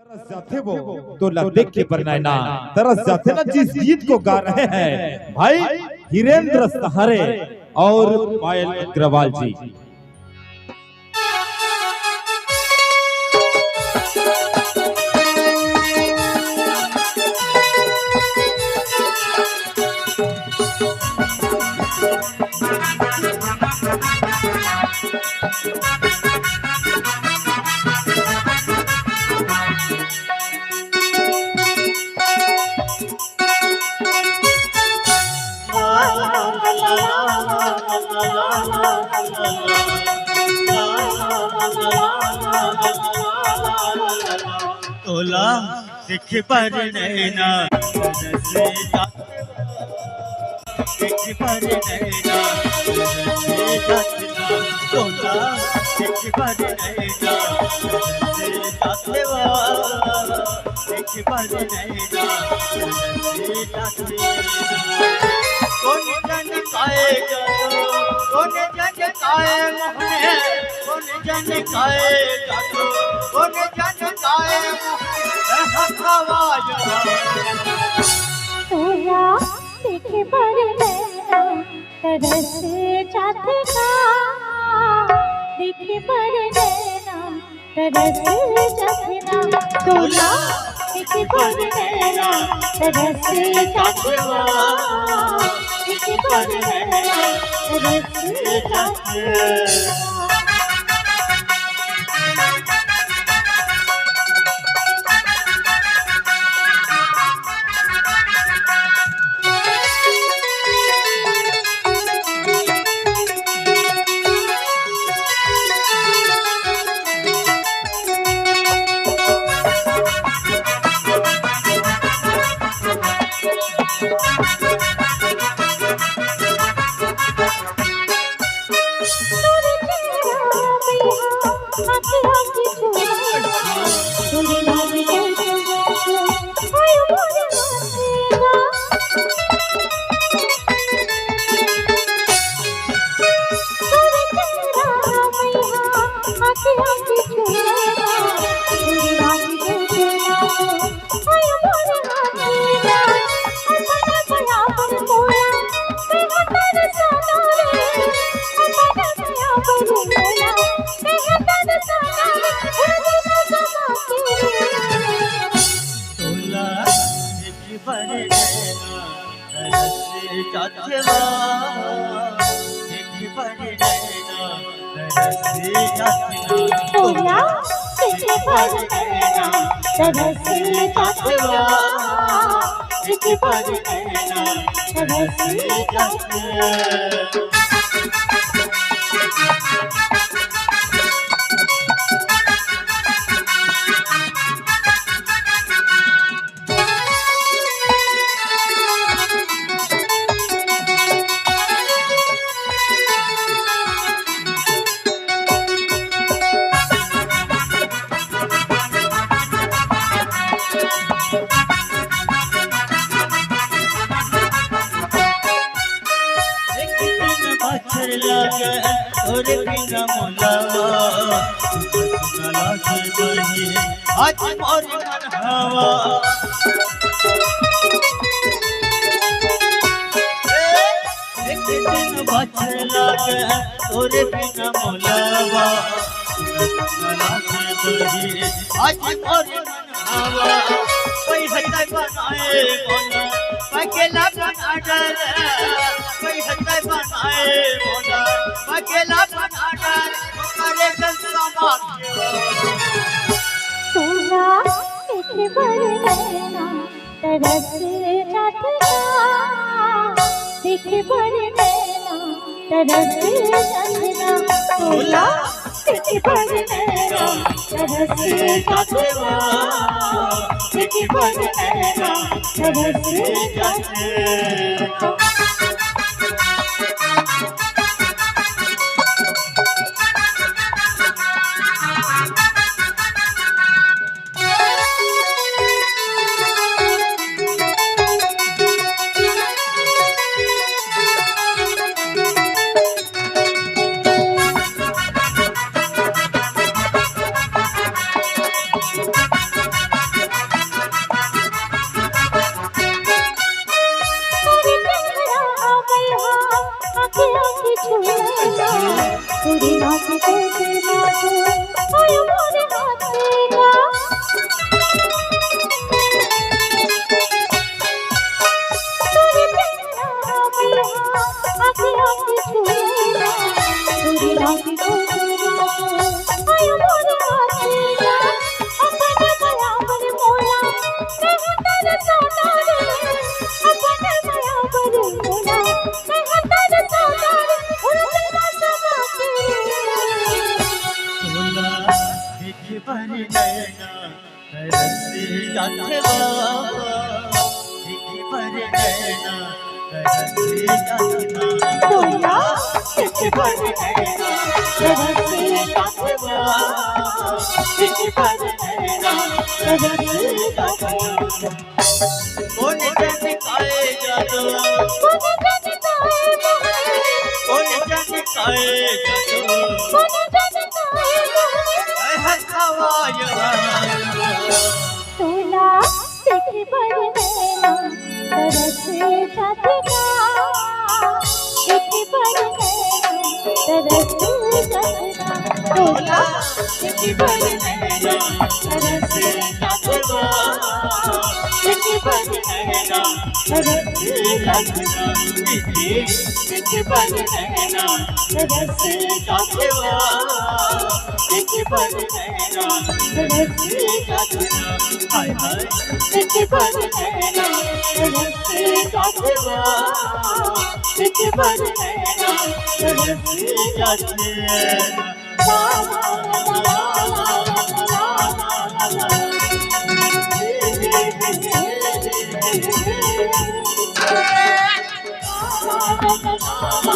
तरस जाते वो तो देख के पर नैना तरस जाते ना जिस गीत को गा रहे हैं भाई हिरेंद्र सहारे और पायल अग्रवाल जी। तोला देख पर नैना देख पर नैना तोला देख पर नैना देख पर नैना कौन जन खाएगा कौन जन खाए मोहने कौन जन खाएगा कौन जन खाए तोला देख पर नैना तरस जाते ना देख पर नैना तरस जाते ना तोला देख पर नैना तरस जाते ना देख पर नैना तरस जाते तोला देख पर नैना तरस जाते ना देख पर नैना तरस जाते और बिना मोलावा लागे बही आज मोर मन हवा एक दिन बचर लागे और बिना मोलावा लागे बही आज मोर मन हवा कोई हटाई बनाए मोला अकेला बना डर कोई हटाई बनाए मोला अकेला बना डर करे संसमा तोला देख पर नैना तरस जाते ना देख पर नैना तरस जाते ना तोला देख पर नैना तरस जाते ना देख पर नैना तरस जाते लेना तेरी नाच तेरे नाच आयो मोरे हाथ लेना तेरे प्यारा मैया आके आके छूना तेरी नाच तेरे नाच आयो मोरे हाथ लेना अपने माया पर मोला मैं हूँ तेरे सोना रे अपने माया पर मोला मैं हूँ तेरे सोना रे और तेरा समा के तोला देखे पर नैना तरस जाते बा देखे पर नैना तरस जाते बा तोला देखे पर नैना तरस जाते बा देखे पर नैना तरस जाते बा कौन जाने काए जादू कोने जाने काहे मोहे कौन जाने काए जादू कोने जाने काहे मोहे हवाया तोला देखे पर नैना तरस जाते का देखे पर नैना तरस जाते का तोला देखे पर नैना तरस जाते का देखे पर नैना तरस जाते का देखे पर नैना तरस जाते का देखे पर नैना तरस जाते हाय हाय देखे पर नैना तरस जाते का देखे पर नैना तरस जाते ला ला ला ला ला ला ला